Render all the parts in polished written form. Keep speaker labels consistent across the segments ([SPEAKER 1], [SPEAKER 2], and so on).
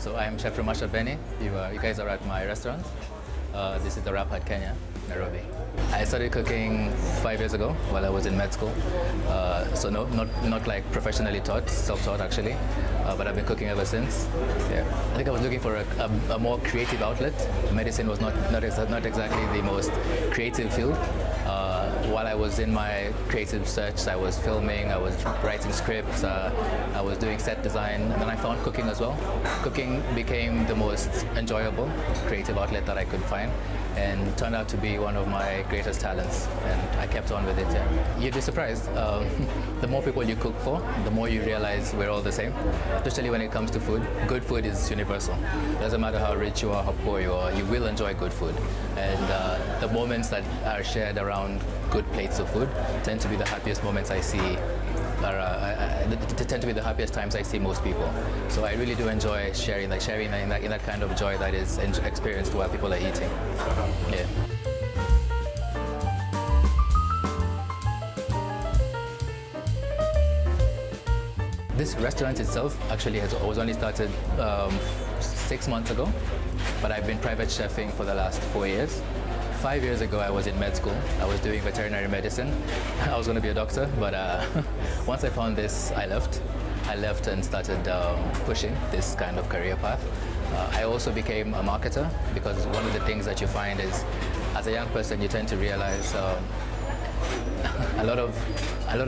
[SPEAKER 1] So I'm Chef Rumasha Beni. You guys are at my restaurant. This is the Rap Hut Kenya, Nairobi. I started cooking 5 years ago while I was in med school. So not like professionally taught, self-taught actually, but I've been cooking ever since. Yeah. I think I was looking for a more creative outlet. Medicine was not exactly the most creative field. While I was in my creative search, I was filming, I was writing scripts, I was doing set design, and then I found cooking as well. Cooking became the most enjoyable creative outlet that I could find, and turned out to be one of my greatest talents, and I kept on with it. Yeah. You'd be surprised. The more people you cook for, the more you realize we're all the same, especially when it comes to food. Good food is universal. Doesn't matter how rich you are, how poor you are, you will enjoy good food. And the moments that are shared around good plates of food tend to be the happiest moments I see, tend to be the happiest times I see most people. So I really do enjoy sharing in that kind of joy that is experienced while people are eating. Yeah. This restaurant itself actually was only started 6 months ago, but I've been private chefing for the last 4 years. 5 years ago, I was in med school. I was doing veterinary medicine. I was going to be a doctor, but once I found this, I left. I left and started pushing this kind of career path. I also became a marketer because one of the things that you find is, as a young person, you tend to realize a lot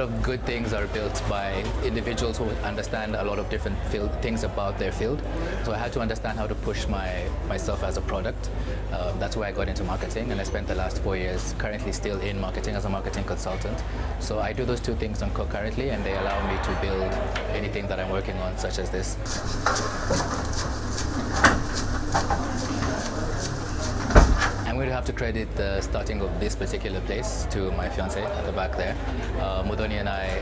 [SPEAKER 1] of good things are built by individuals who understand a lot of different things about their field. So I had to understand how to push myself as a product. That's why I got into marketing, and I spent the last 4 years currently still in marketing as a marketing consultant. So I do those two things concurrently, and they allow me to build anything that I'm working on, such as this. I'm going to have to credit the starting of this particular place to my fiancée at the back there. Modoni and I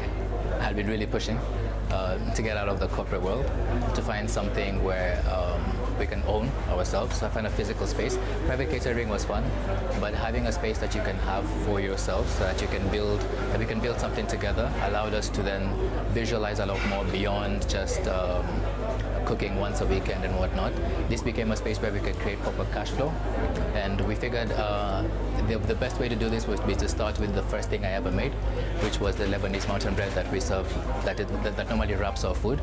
[SPEAKER 1] had been really pushing to get out of the corporate world, to find something where we can own ourselves. I find a physical space. Private catering was fun, but having a space that you can have for yourself, so that we can build something together, allowed us to then visualize a lot more beyond just cooking once a weekend and whatnot. This became a space where we could create proper cash flow, and we figured the best way to do this would be to start with the first thing I ever made, which was the Lebanese mountain bread that we serve, that normally wraps our food.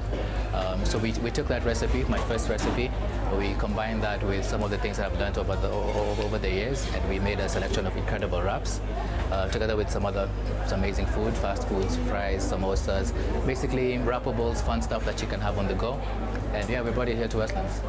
[SPEAKER 1] So we took that recipe, my first recipe, we combined that with some of the things that I've learned over the years, and we made a selection of incredible wraps, together with some amazing food, fast foods, fries, samosas, basically wrappables, fun stuff that you can have on the go. And yeah, we brought it here to Westlands.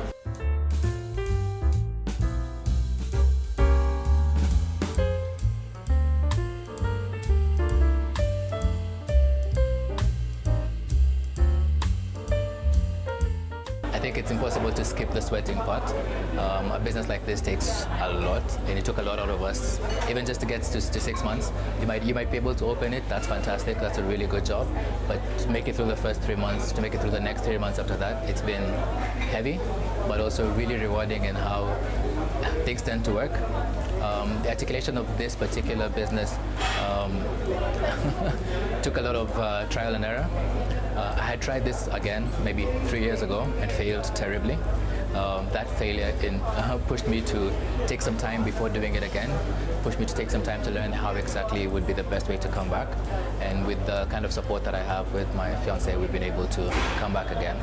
[SPEAKER 1] I think it's impossible to skip the sweating part. A business like this takes a lot, and it took a lot out of us. Even just to get to 6 months, you might be able to open it. That's fantastic. That's a really good job. But to make it through the first 3 months, to make it through the next 3 months after that, it's been heavy, but also really rewarding in how things tend to work. The articulation of this particular business took a lot of trial and error. I had tried this again maybe 3 years ago and failed terribly. That failure pushed me to take some time before doing it again, pushed me to take some time to learn how exactly would be the best way to come back. And with the kind of support that I have with my fiancée, we've been able to come back again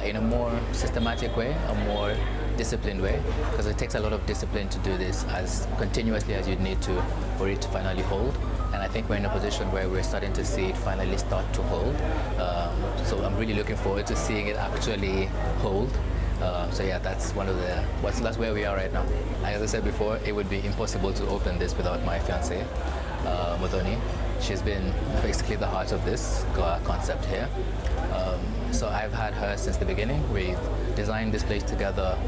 [SPEAKER 1] in a more systematic way, a more disciplined way, because it takes a lot of discipline to do this as continuously as you'd need to for it to finally hold. And I think we're in a position where we're starting to see it finally start to hold. So I'm really looking forward to seeing it actually hold. So yeah, that's where we are right now. As I said before, it would be impossible to open this without my fiancée, Modoni. She's been basically the heart of this concept here. So I've had her since the beginning. We designed this place together,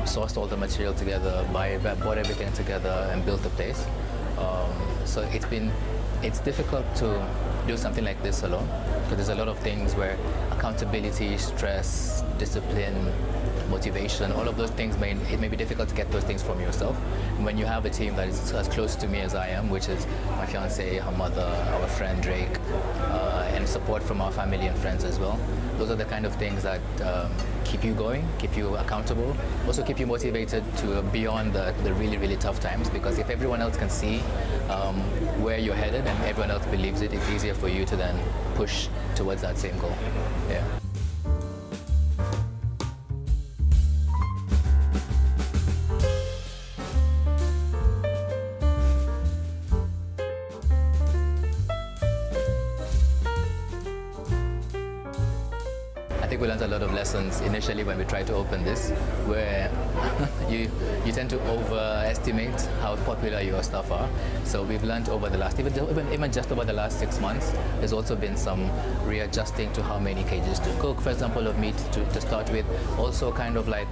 [SPEAKER 1] sourced all the material together, bought everything together, and built the place. So it's difficult to do something like this alone, because there's a lot of things where accountability, stress, discipline, motivation, all of those things it may be difficult to get those things from yourself. And when you have a team that is as close to me as I am, which is my fiance, her mother, our friend Drake, and support from our family and friends as well, those are the kind of things that keep you going, keep you accountable, also keep you motivated to beyond the really, really tough times. Because if everyone else can see where you're headed and everyone else believes it, it's easier for you to then push towards that same goal. Yeah. I think we learned a lot of lessons initially when we tried to open this, where you tend to overestimate how popular your stuff are. So we've learned over the last, even just over the last 6 months, there's also been some readjusting to how many kgs to cook, for example, of meat to start with. Also kind of like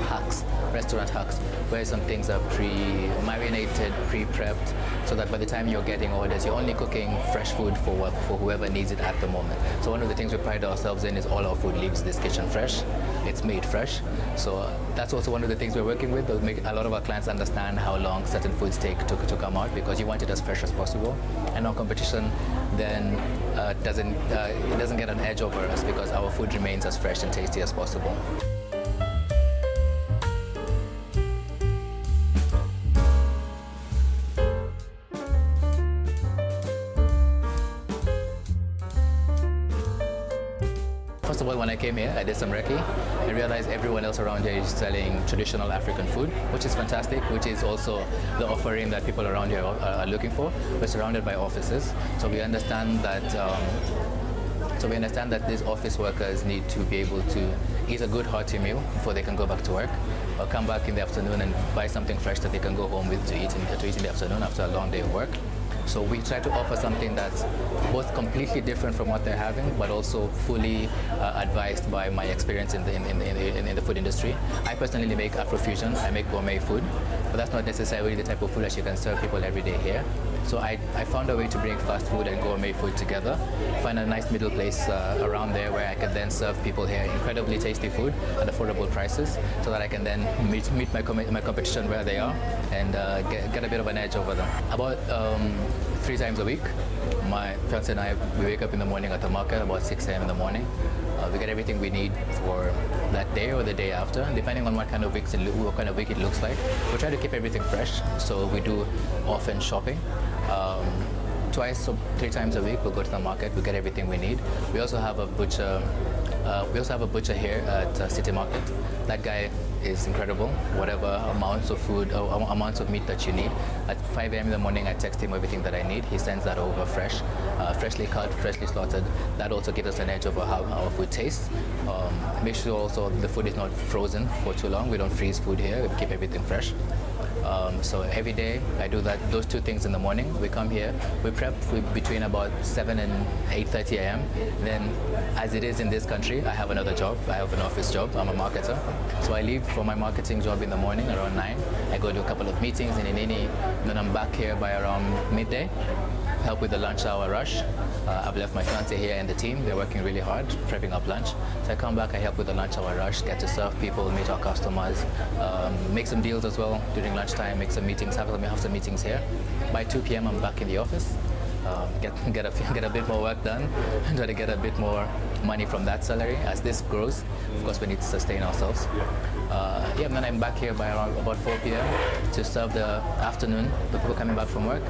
[SPEAKER 1] hacks, restaurant hacks, where some things are pre-marinated, pre-prepped, so that by the time you're getting orders, you're only cooking fresh food for whoever needs it at the moment. So one of the things we pride ourselves in is all our food leaves this kitchen fresh. It's made fresh. So that's also one of the things we're working with. They'll make a lot of our clients understand how long certain foods take to come out, because you want it as fresh as possible. And our competition then it doesn't get an edge over us, because our food remains as fresh and tasty as possible. First of all, when I came here, I did some recce. I realized everyone else around here is selling traditional African food, which is fantastic, which is also the offering that people around here are looking for. We're surrounded by offices, so we understand that these office workers need to be able to eat a good hearty meal before they can go back to work, or come back in the afternoon and buy something fresh that they can go home with to eat in the afternoon after a long day of work. So we try to offer something that's both completely different from what they're having, but also fully advised by my experience in the food industry. I personally make Afrofusion. I make gourmet food, but that's not necessarily the type of food that you can serve people every day here. So I found a way to bring fast food and gourmet food together, find a nice middle place around there where I could then serve people here incredibly tasty food at affordable prices, so that I can then meet my competition where they are and get a bit of an edge over them. About 3 times a week, my fiance and I, we wake up in the morning at the market about 6 a.m. in the morning. We get everything we need for that day or the day after, depending on what kind of week it looks like. We try to keep everything fresh, so we do often shopping. 2 or 3 times a week, we'll go to the market. We get everything we need. We also have a butcher. Here at City Market. That guy is incredible. Whatever amounts of food or amounts of meat that you need, at 5 a.m. in the morning, I text him everything that I need. He sends that over fresh, freshly cut, freshly slaughtered. That also gives us an edge over how our food tastes. Make sure also the food is not frozen for too long. We don't freeze food here. We keep everything fresh. So every day I do those 2 things in the morning. We come here, we prep between about 7 and 8:30 a.m. Then, as it is in this country, I have another job. I have an office job. I'm a marketer. So I leave for my marketing job in the morning around 9. I go to a couple of meetings in Beni. Then I'm back here by around midday. Help with the lunch hour rush. I've left my fiance here and the team. They're working really hard, prepping up lunch. So I come back, I help with the lunch hour rush, get to serve people, meet our customers, make some deals as well during lunchtime, make some meetings, have some meetings here. By 2 p.m. I'm back in the office. Get a bit more work done, and try to get a bit more money from that salary. As this grows, of course, we need to sustain ourselves. And then I'm back here by around about 4 p.m. to serve the afternoon, the people coming back from work,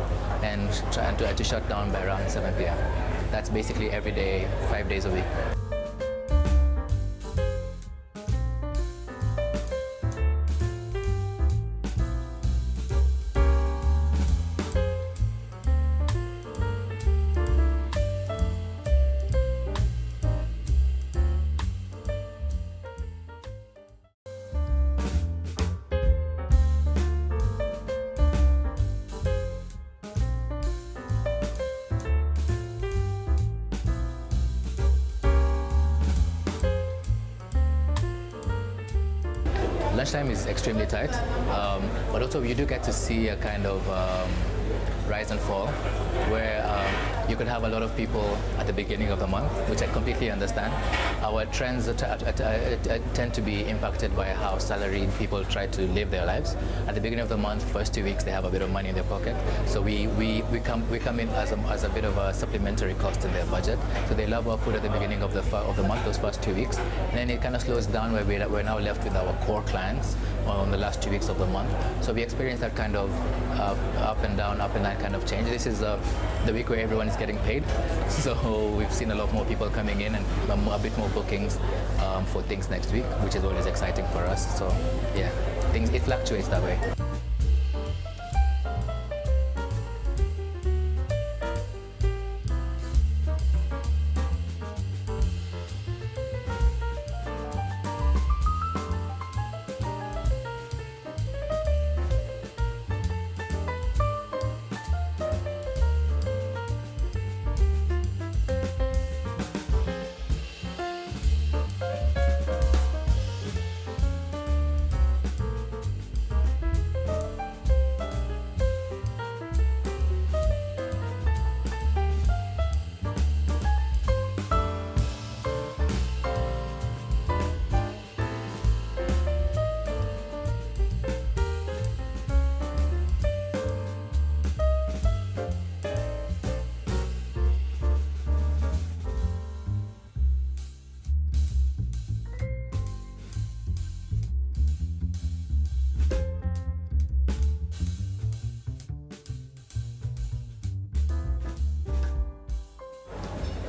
[SPEAKER 1] and try to shut down by around 7 p.m. That's basically every day, 5 days a week. Lunchtime is extremely tight, but also you do get to see a kind of rise and fall, where you could have a lot of people at the beginning of the month, which I completely understand. Our trends tend to be impacted by how salaried people try to live their lives. At the beginning of the month, first 2 weeks, they have a bit of money in their pocket. So we come in as a bit of a supplementary cost in their budget. So they love our food at the beginning of the month, those first 2 weeks. And then it kind of slows down where we're now left with our core clients on the last 2 weeks of the month. So we experience that kind of up and down kind of change. This is the week where everyone is getting paid. So we've seen a lot more people coming in and a bit more bookings for things next week, which is always exciting for us. So yeah, it fluctuates that way.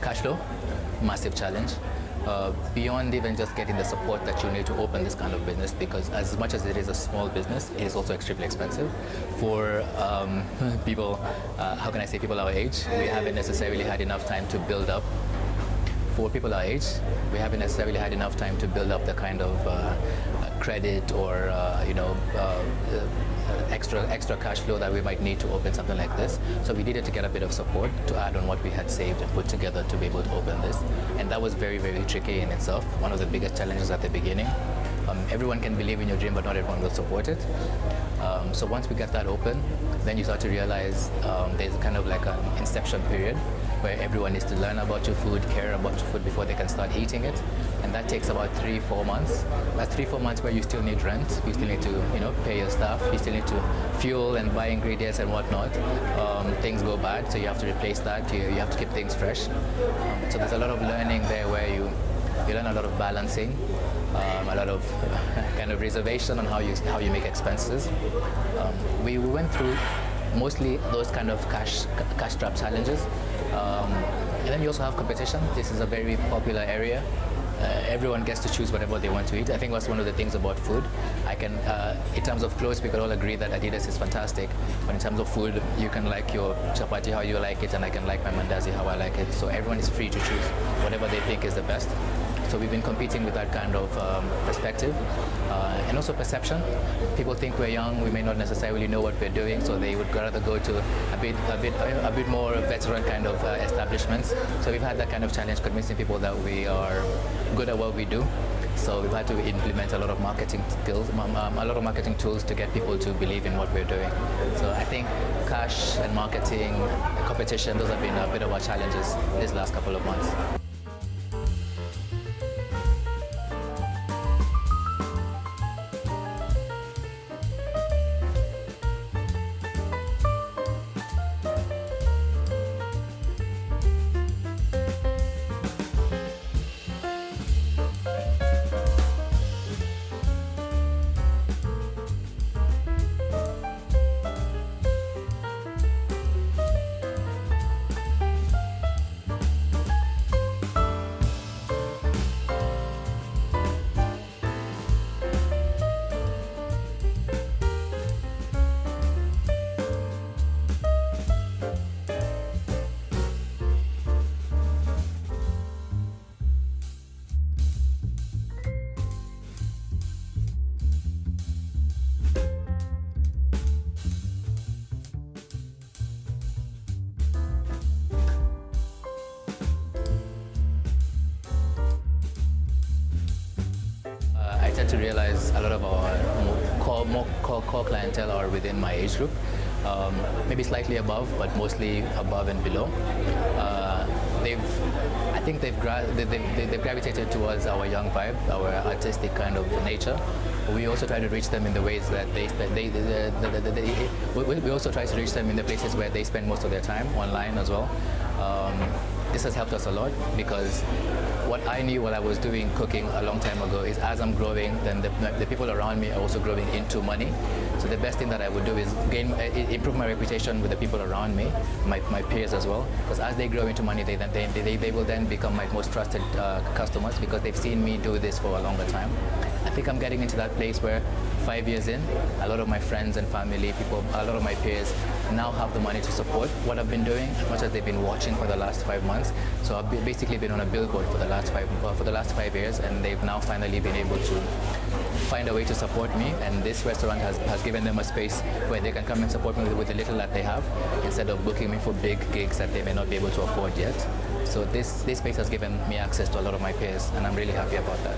[SPEAKER 1] Cash flow, massive challenge. Beyond even just getting the support that you need to open this kind of business, because as much as it is a small business, it is also extremely expensive. For people, how can I say, people our age, we haven't necessarily had enough time to build up. For people our age, we haven't necessarily had enough time to build up the kind of credit or extra cash flow that we might need to open something like this. So we needed to get a bit of support to add on what we had saved and put together to be able to open this. And that was very, very tricky in itself. One of the biggest challenges at the beginning. Everyone can believe in your dream, but not everyone will support it. So once we get that open, then you start to realize there's kind of like an inception period where everyone needs to learn about your food, care about your food before they can start eating it. And that takes about 3-4 months. That's 3-4 months where you still need rent, you still need to pay your staff, you still need to fuel and buy ingredients and whatnot. Things go bad, so you have to replace that, you have to keep things fresh. So there's a lot of learning there where you learn a lot of balancing, a lot of kind of reservation on how you make expenses. We went through mostly those kind of cash trap challenges. And then you also have competition. This is a very popular area. Everyone gets to choose whatever they want to eat. I think that's one of the things about food. In terms of clothes, we could all agree that Adidas is fantastic. But in terms of food, you can like your chapati how you like it, and I can like my mandazi how I like it. So everyone is free to choose whatever they think is the best. So we've been competing with that kind of perspective and also perception. People think we're young, we may not necessarily know what we're doing, so they would rather go to a bit more veteran kind of establishments. So we've had that kind of challenge convincing people that we are good at what we do. So we've had to implement a lot of marketing skills, a lot of marketing tools to get people to believe in what we're doing. So I think cash and marketing, competition, those have been a bit of our challenges these last couple of months. To realize a lot of our core clientele are within my age group. maybe slightly above, but mostly above and below. I think they've gravitated towards our young vibe, our artistic kind of nature. We also try to reach them in the ways that we also try to reach them in the places where they spend most of their time, online as well. This has helped us a lot because what I knew while I was doing cooking a long time ago is as I'm growing, then the people around me are also growing into money. So the best thing that I would do is improve my reputation with the people around me, my peers as well. Because as they grow into money, they will then become my most trusted customers because they've seen me do this for a longer time. I think I'm getting into that place where 5 years in, a lot of my friends and family, a lot of my peers now have the money to support what I've been doing as much as they've been watching for the last 5 months. So I've basically been on a billboard for the last 5 years, and they've now finally been able to find a way to support me, and this restaurant has given them a space where they can come and support me with the little that they have instead of booking me for big gigs that they may not be able to afford yet. So this space has given me access to a lot of my peers, and I'm really happy about that.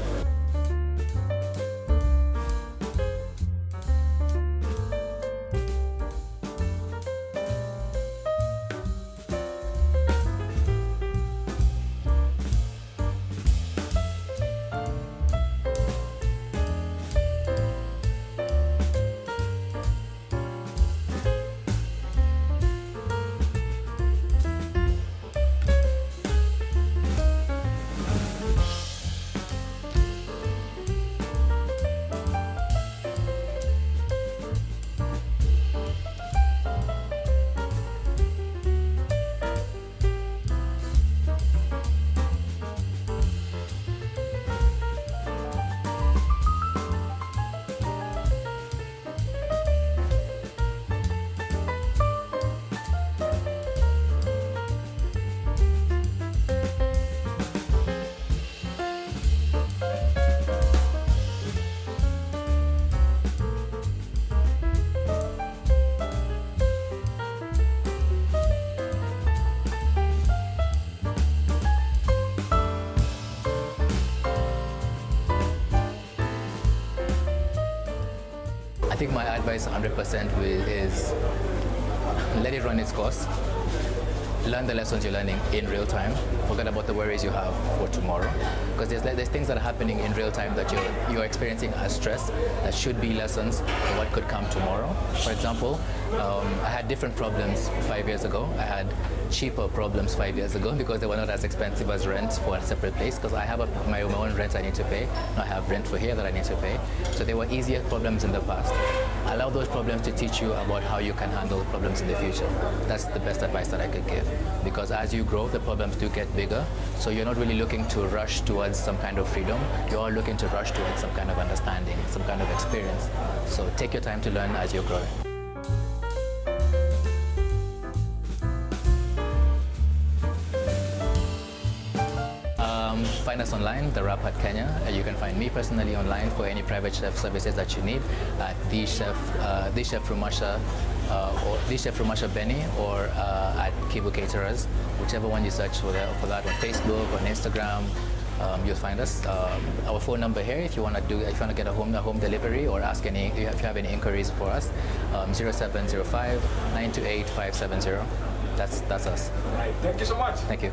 [SPEAKER 1] I think my advice 100% is let it run its course. Learn the lessons you're learning in real time. Forget about the worries you have for tomorrow. Because there's things that are happening in real time that you're experiencing as stress that should be lessons for what could come tomorrow. For example, I had different problems 5 years ago. I had cheaper problems 5 years ago because they were not as expensive as rent for a separate place, because I have my own rent I need to pay. I have rent for here that I need to pay. So they were easier problems in the past. Allow those problems to teach you about how you can handle problems in the future. That's the best advice that I could give. Because as you grow, the problems do get bigger. So you're not really looking to rush towards some kind of freedom. You are looking to rush towards some kind of understanding, some kind of experience. So take your time to learn as you're growing. Find us online, The Rap at Kenya. You can find me personally online for any private chef services that you need at the chef Rumasha or the chef Rumasha Beni or at Kibu Caterers, whichever one you search for that on Facebook, on Instagram. You'll find us. Our phone number here, if you want to get a home delivery or if you have any inquiries for us, 0705 928 570. That's us.
[SPEAKER 2] All right. Thank you so much.
[SPEAKER 1] Thank you.